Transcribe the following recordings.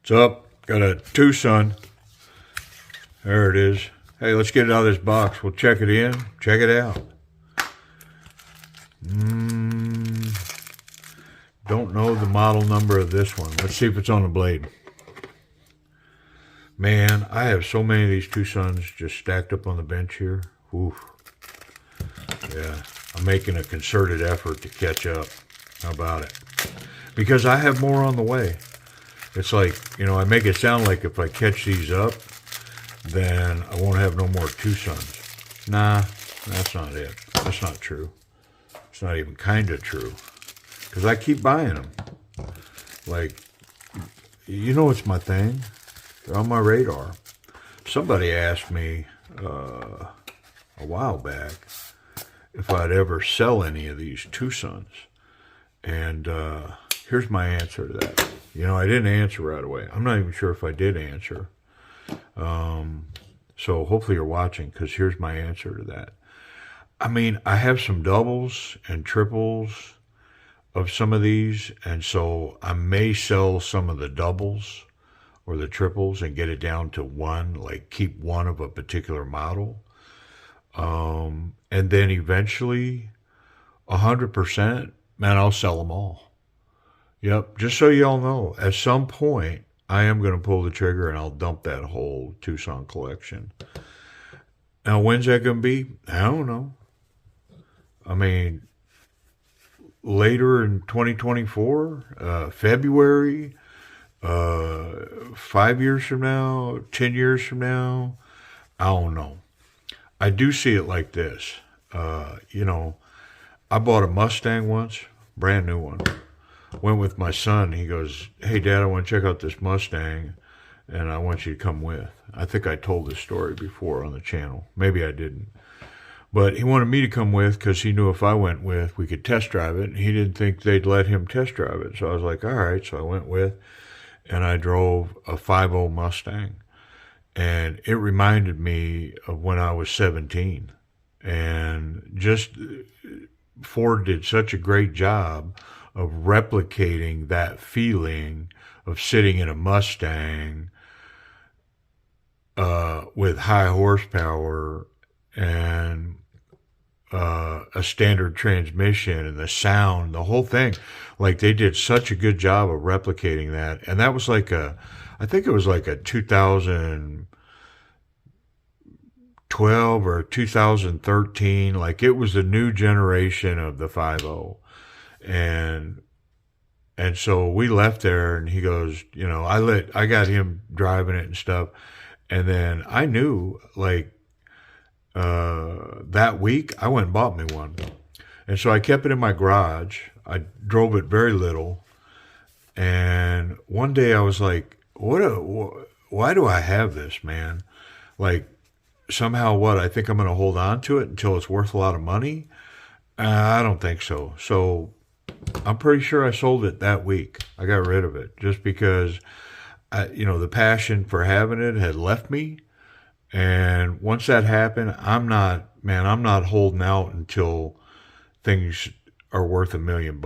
What's up? Got a TWOSUN. There it is. Hey, let's get it out of this box. We'll check it in. Check it out. Don't know the model number of this one. Let's see if it's on the blade. Man, I have so many of these TWOSUNs just stacked up on the bench here. Oof. Yeah, I'm making a concerted effort to catch up. How about it? Because I have more on the way. It's like, you know, I make it sound like if I catch these up, then I won't have no more TWOSUNs. Nah, that's not it. That's not true. It's not even kind of true. Because I keep buying them. Like, you know it's my thing. They're on my radar. Somebody asked me a while back if I'd ever sell any of these TWOSUNs. And here's my answer to that. You know, I didn't answer right away. I'm not even sure if I did answer. So hopefully you're watching, because here's my answer to that. I mean, I have some doubles and triples of some of these, and so I may sell some of the doubles or the triples and get it down to one, like keep one of a particular model. And then eventually, 100%, man, I'll sell them all. Yep, just so y'all know, at some point, I am going to pull the trigger and I'll dump that whole TWOSUN collection. Now, when's that going to be? I don't know. I mean, later in 2024, February, 5 years from now, 10 years from now, I don't know. I do see it like this. You know, I bought a Mustang once, brand new one. Went with my son. He goes, "Hey, Dad, I want to check out this Mustang, and I want you to come with." I think I told this story before on the channel. Maybe I didn't. But he wanted me to come with because he knew if I went with, we could test drive it. And he didn't think they'd let him test drive it. So I was like, all right. So I went with, and I drove a 5.0 Mustang. And it reminded me of when I was 17. And just Ford did such a great job of replicating that feeling of sitting in a Mustang with high horsepower and a standard transmission and the sound, the whole thing. Like, they did such a good job of replicating that. And that was like I think it was like a 2012 or 2013. Like, it was the new generation of the 5.0. And so we left there, and he goes, you know, I got him driving it and stuff. And then I knew, like, that week I went and bought me one. And so I kept it in my garage. I drove it very little. And one day I was like, why do I have this, man? Like, somehow I think I'm going to hold on to it until it's worth a lot of money? I don't think so. So I'm pretty sure I sold it that week. I got rid of it just because, you know, the passion for having it had left me. And once that happened, I'm not holding out until things are worth $1 million.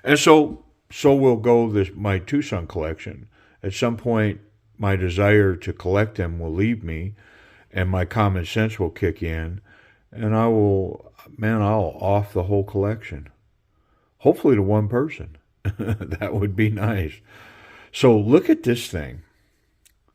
And so will go my TWOSUN collection. At some point, my desire to collect them will leave me, and my common sense will kick in, and I'll off the whole collection. Hopefully to one person. That would be nice. So look at this thing.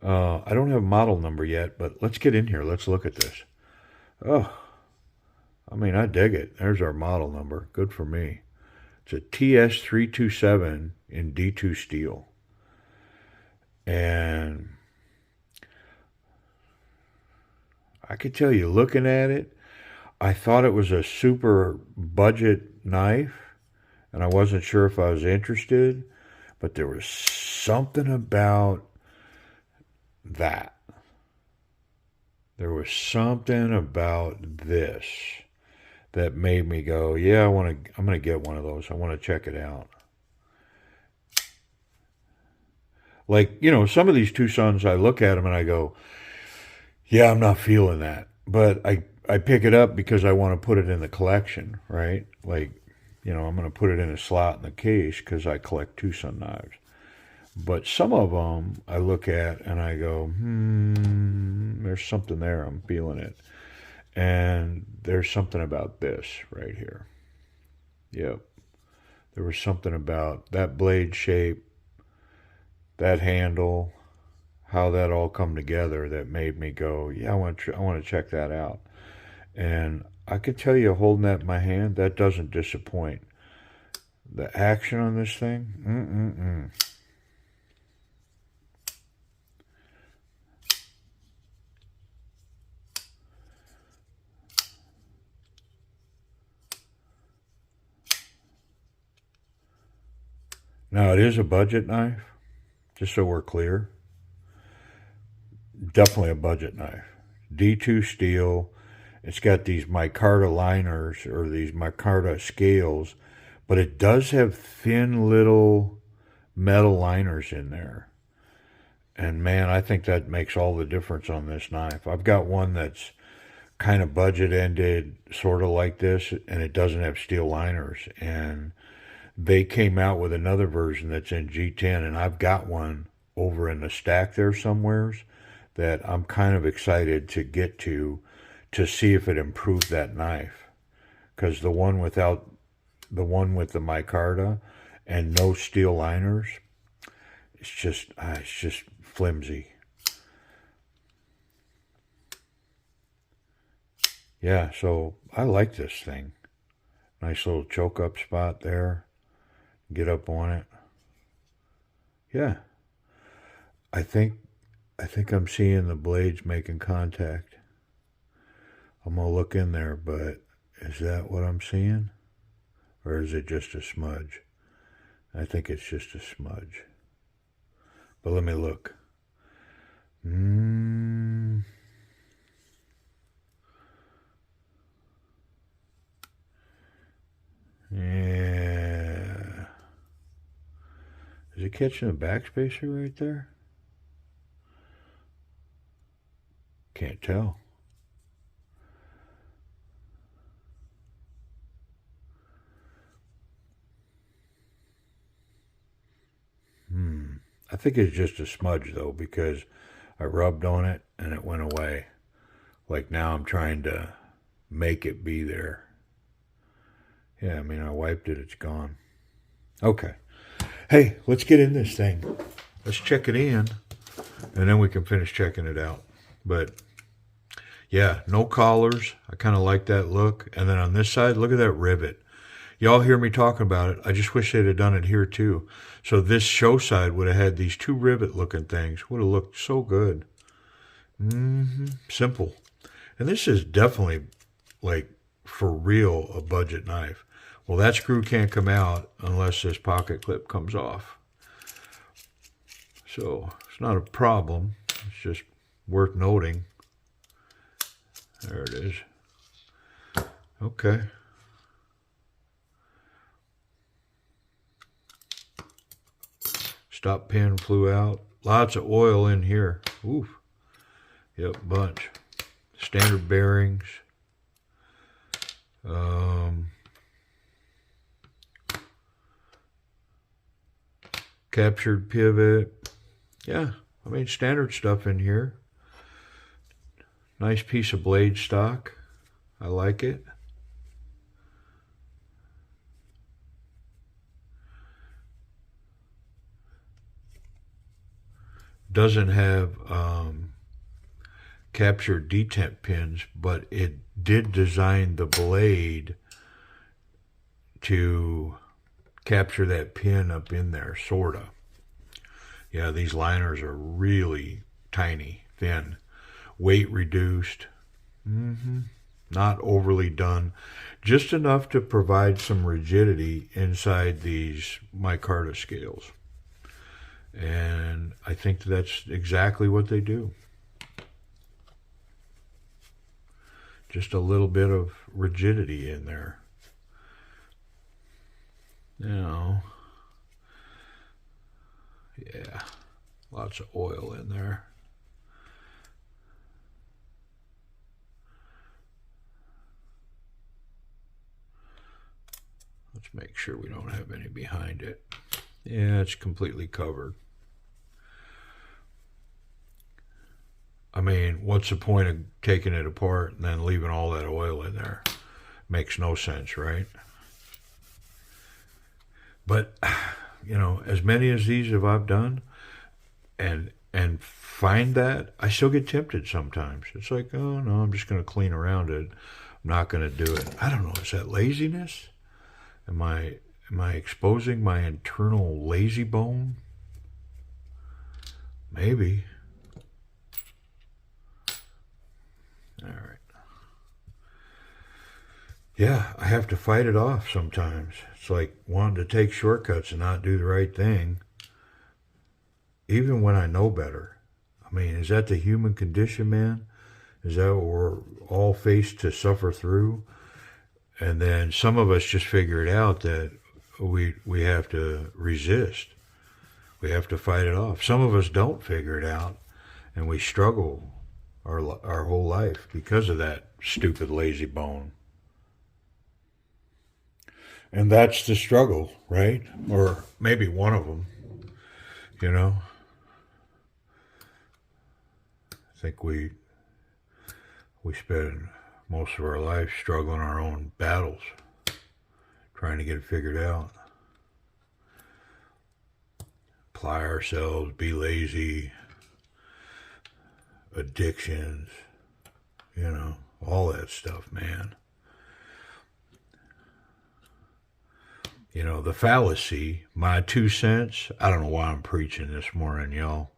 I don't have a model number yet, but let's get in here. Let's look at this. Oh, I mean, I dig it. There's our model number. Good for me. It's a TS327 in D2 steel. And I could tell you, looking at it, I thought it was a super budget knife, and I wasn't sure if I was interested, but there was something about that. There was something about this that made me go, yeah, I'm going to get one of those. I want to check it out. Like, you know, some of these TWOSUNs, I look at them and I go, yeah, I'm not feeling that. But I pick it up because I want to put it in the collection, right? Like, you know, I'm going to put it in a slot in the case because I collect TWOSUN knives. But some of them I look at and I go, there's something there. I'm feeling it. And there's something about this right here. Yep. There was something about that blade shape, that handle, how that all come together that made me go, yeah, I want to check that out. And I can tell you, holding that in my hand, that doesn't disappoint. The action on this thing, Now, it is a budget knife, just so we're clear. Definitely a budget knife. D2 steel. It's got these micarta liners or these micarta scales, but it does have thin little metal liners in there. And man, I think that makes all the difference on this knife. I've got one that's kind of budget ended, sort of like this, and it doesn't have steel liners. And they came out with another version that's in G10, and I've got one over in the stack there somewheres that I'm kind of excited to get to see if it improves that knife. Because the one with the micarta and no steel liners, it's just flimsy. Yeah, so I like this thing. Nice little choke up spot there. Get up on it. Yeah. I think I'm seeing the blades making contact. I'm gonna look in there, but is that what I'm seeing? Or is it just a smudge? I think it's just a smudge. But let me look. Yeah. Is it catching a backspacer right there? Can't tell. I think it's just a smudge though, because I rubbed on it and it went away. Like now I'm trying to make it be there. Yeah, I mean, I wiped it, it's gone. Okay. Hey, let's get in this thing. Let's check it in, and then we can finish checking it out. But yeah, no collars. I kind of like that look. And then on this side, look at that rivet. Y'all hear me talking about it. I just wish they'd have done it here too. So this show side would have had these two rivet looking things. Would have looked so good. Simple. And this is definitely, like, for real, a budget knife. Well, that screw can't come out unless this pocket clip comes off. So it's not a problem. It's just worth noting. There it is. Okay. Stop pin flew out. Lots of oil in here. Oof. Yep, bunch. Standard bearings. Captured pivot. Yeah, I mean, standard stuff in here. Nice piece of blade stock. I like it. Doesn't have captured detent pins, but it did design the blade to capture that pin up in there, sorta. Yeah, these liners are really tiny, thin, weight reduced. Not overly done, just enough to provide some rigidity inside these micarta scales. And I think that's exactly what they do. Just a little bit of rigidity in there. Now, yeah, lots of oil in there. Let's make sure we don't have any behind it. Yeah, it's completely covered. I mean, what's the point of taking it apart and then leaving all that oil in there? Makes no sense, right? But, you know, as many as these have I've done, and find that, I still get tempted sometimes. It's like, oh no, I'm just going to clean around it. I'm not going to do it. I don't know. Is that laziness? Am I exposing my internal lazy bone? Maybe. All right. Yeah, I have to fight it off sometimes. It's like wanting to take shortcuts and not do the right thing, even when I know better. I mean, is that the human condition, man? Is that what we're all faced to suffer through? And then some of us just figure it out that we have to resist. We have to fight it off. Some of us don't figure it out, and we struggle our whole life because of that stupid lazy bone. And that's the struggle, right? Or maybe one of them, you know? I think we spend most of our life struggling our own battles, trying to get it figured out. Apply ourselves, be lazy, addictions, you know, all that stuff, man. You know, the fallacy, my 2 cents, I don't know why I'm preaching this morning, y'all.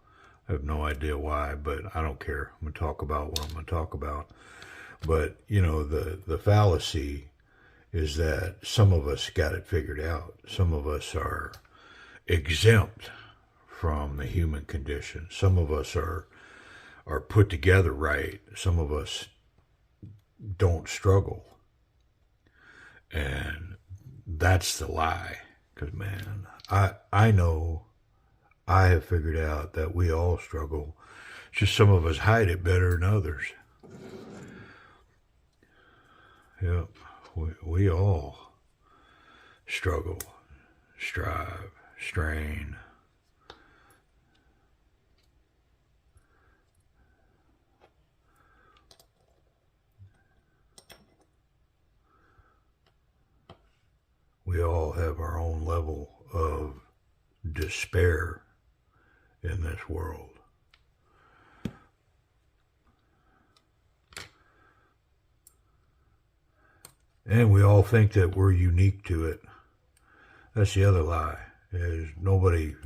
I have no idea why, but I don't care. I'm going to talk about what I'm going to talk about. But, you know, the fallacy is that some of us got it figured out. Some of us are exempt from the human condition. Some of us are put together right. Some of us don't struggle. And that's the lie. Because, man, I know I have figured out that we all struggle. Just some of us hide it better than others. Yep, we all struggle, strive, strain. We all have our own level of despair in this world. And we all think that we're unique to it. That's the other lie. Is nobody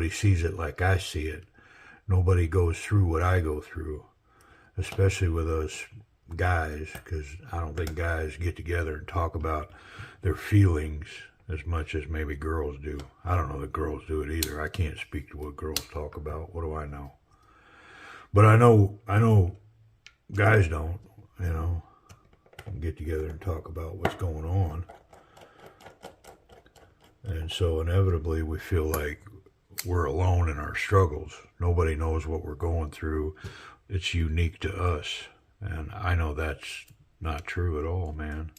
sees it like I see it. Nobody goes through what I go through, especially with us guys, because I don't think guys get together and talk about their feelings as much as maybe girls do. I don't know that girls do it either. I can't speak to what girls talk about. What do I know? But I know guys don't, you know, get together and talk about what's going on. And so inevitably we feel like we're alone in our struggles. Nobody knows what we're going through. It's unique to us. And I know that's not true at all, man.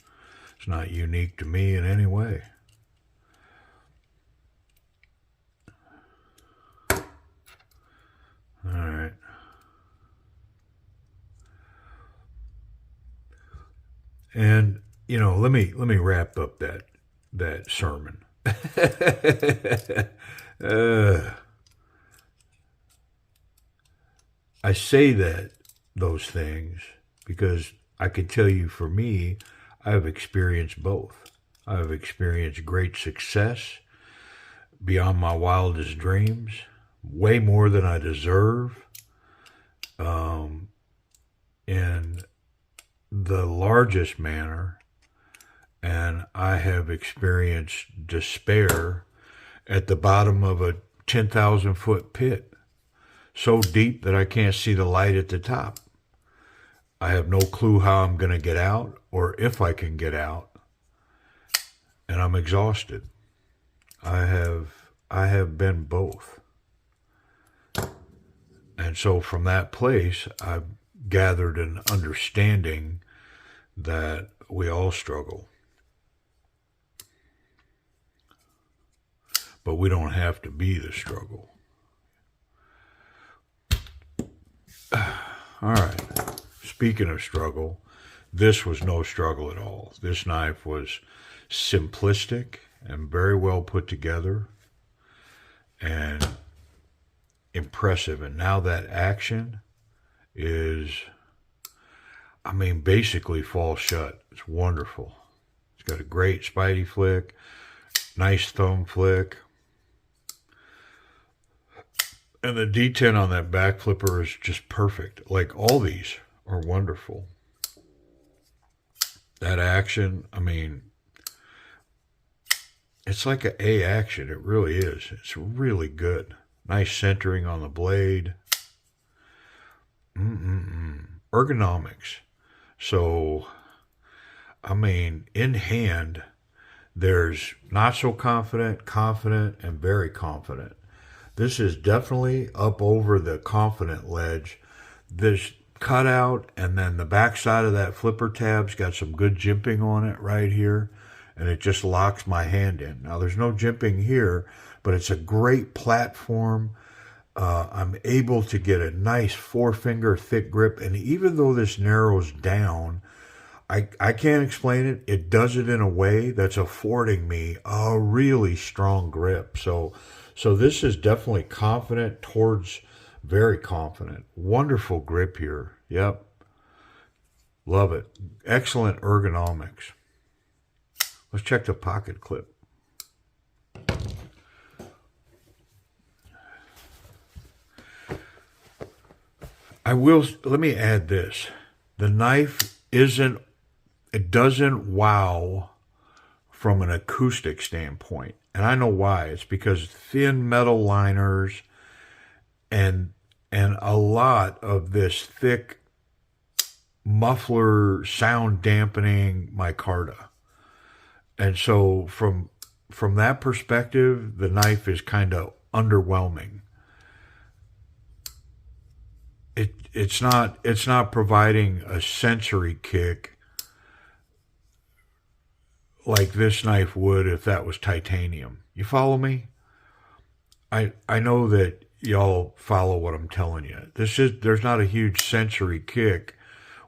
It's not unique to me in any way. All right. And, you know, let me wrap up that sermon. I say those things because I can tell you, for me, I have experienced both. I have experienced great success beyond my wildest dreams, way more than I deserve, in the largest manner, and I have experienced despair at the bottom of a 10,000 foot pit, so deep that I can't see the light at the top. I have no clue how I'm going to get out or if I can get out, and I'm exhausted. I have been both. And so from that place, I've gathered an understanding that we all struggle. But we don't have to be the struggle. All right. Speaking of struggle, this was no struggle at all. This knife was simplistic and very well put together and impressive. And now that action is, I mean, basically falls shut. It's wonderful. It's got a great spidey flick, nice thumb flick. And the detent on that back flipper is just perfect. Like, all these are wonderful. That action, I mean, it's like an A action. It really is. It's really good. Nice centering on the blade. Ergonomics. So, I mean, in hand, there's not so confident, confident, and very confident. This is definitely up over the confident ledge. This cutout, and then the back side of that flipper tab's got some good jimping on it right here, and it just locks my hand in. Now, there's no jimping here, but it's a great platform. I'm able to get a nice 4-finger thick grip, and even though this narrows down, I can't explain it. It does it in a way that's affording me a really strong grip. So this is definitely confident towards very confident. Wonderful grip here. Yep. Love it. Excellent ergonomics. Let's check the pocket clip. Let me add this. The knife doesn't wow from an acoustic standpoint. And I know why. It's because thin metal liners and a lot of this thick muffler sound dampening micarta. And so from that perspective, the knife is kind of underwhelming. It's not providing a sensory kick like this knife would if that was titanium. You follow me? I know that y'all follow what I'm telling you. There's not a huge sensory kick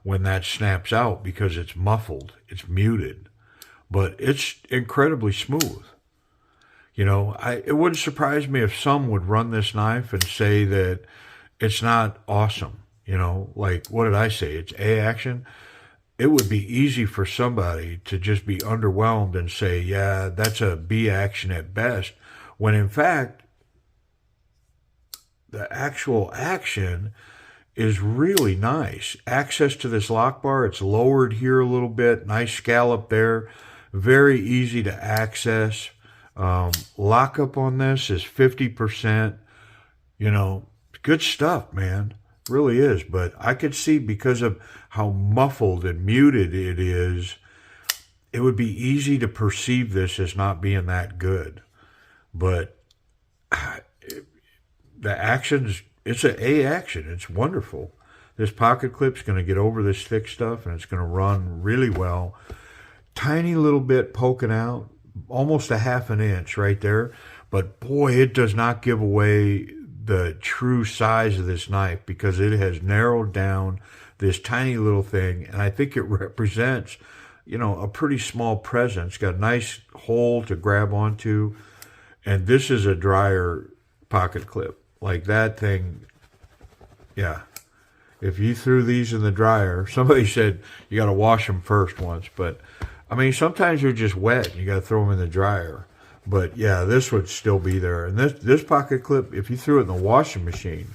when that snaps out because it's muffled, it's muted, but it's incredibly smooth. You know, it wouldn't surprise me if some would run this knife and say that it's not awesome. You know, like, what did I say? It's A action. It would be easy for somebody to just be underwhelmed and say, yeah, that's a B action at best, when in fact, the actual action is really nice. Access to this lock bar, it's lowered here a little bit, nice scallop there, very easy to access. Lockup on this is 50%, you know, good stuff, man. Really is. But I could see, because of how muffled and muted it is, it would be easy to perceive this as not being that good. But the actions, it's an A action. It's wonderful. This pocket clip's going to get over this thick stuff, and it's going to run really well. Tiny little bit poking out, almost a ½ an inch right there. But boy, it does not give away the true size of this knife, because it has narrowed down this tiny little thing, and I think it represents, you know, a pretty small presence. Got a nice hole to grab onto, and this is a dryer pocket clip. Like, that thing, yeah. If you threw these in the dryer, somebody said you got to wash them first once, but I mean, sometimes they're just wet and you got to throw them in the dryer. But yeah, this would still be there. And this pocket clip, if you threw it in the washing machine,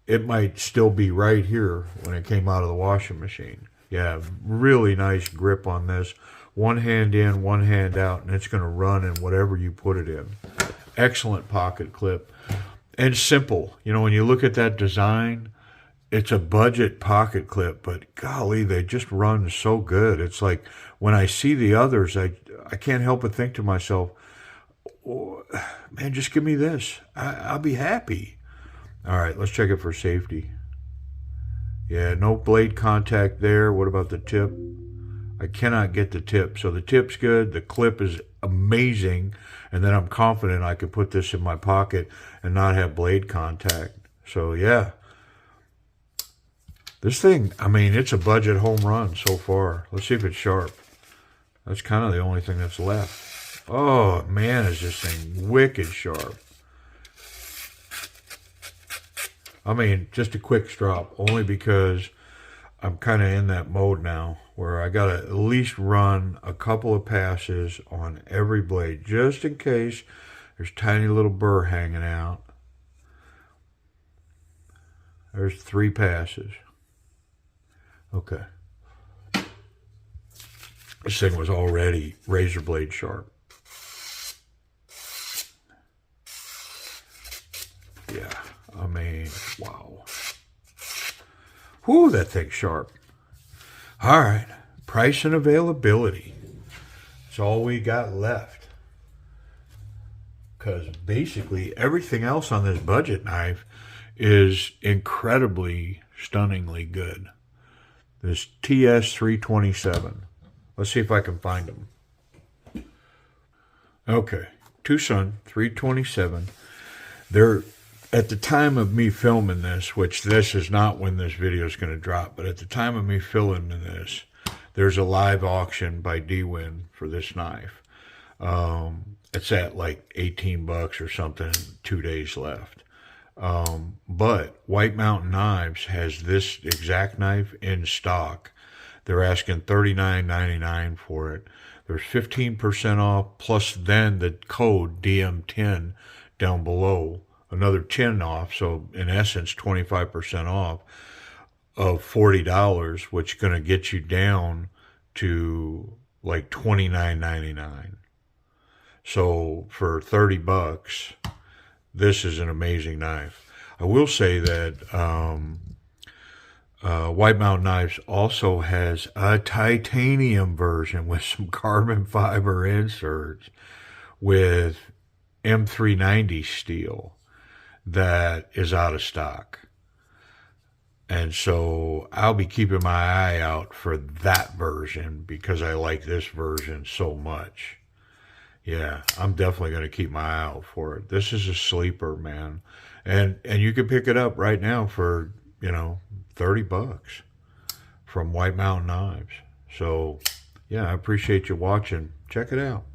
it might still be right here when it came out of the washing machine. Yeah, really nice grip on this. One hand in, one hand out, and it's going to run in whatever you put it in. Excellent pocket clip. And simple. You know, when you look at that design, it's a budget pocket clip, but golly, they just run so good. It's like, when I see the others, I can't help but think to myself, oh, man, just give me this. I'll be happy. All right, let's check it for safety. Yeah, no blade contact there. What about the tip? I cannot get the tip. So the tip's good. The clip is amazing. And then I'm confident I could put this in my pocket and not have blade contact. So, yeah. This thing, I mean, it's a budget home run so far. Let's see if it's sharp. That's kind of the only thing that's left. Oh, man, is this thing wicked sharp. I mean, just a quick strop, only because I'm kind of in that mode now where I got to at least run a couple of passes on every blade, just in case there's tiny little burr hanging out. There's 3 passes. Okay. This thing was already razor blade sharp. Yeah, I mean, wow. Whew, that thing's sharp. All right, price and availability. That's all we got left. Because basically everything else on this budget knife is incredibly, stunningly good. This TS327. Let's see if I can find them. Okay, TWOSUN 327. They're, at the time of me filming this, which this is not when this video is going to drop, but at the time of me filming this, there's a live auction by D2SUN for this knife. It's at like 18 bucks or something, 2 days left. But White Mountain Knives has this exact knife in stock. They're asking $39.99 for it. There's 15% off, plus then the code DM10 down below, another 10 off. So in essence, 25% off of $40, which is going to get you down to like $29.99. So for 30 bucks, this is an amazing knife. I will say that White Mountain Knives also has a titanium version with some carbon fiber inserts with M390 steel that is out of stock. And so I'll be keeping my eye out for that version because I like this version so much. Yeah, I'm definitely going to keep my eye out for it. This is a sleeper, man. And you can pick it up right now for, 30 bucks from White Mountain Knives. So, yeah, I appreciate you watching. Check it out.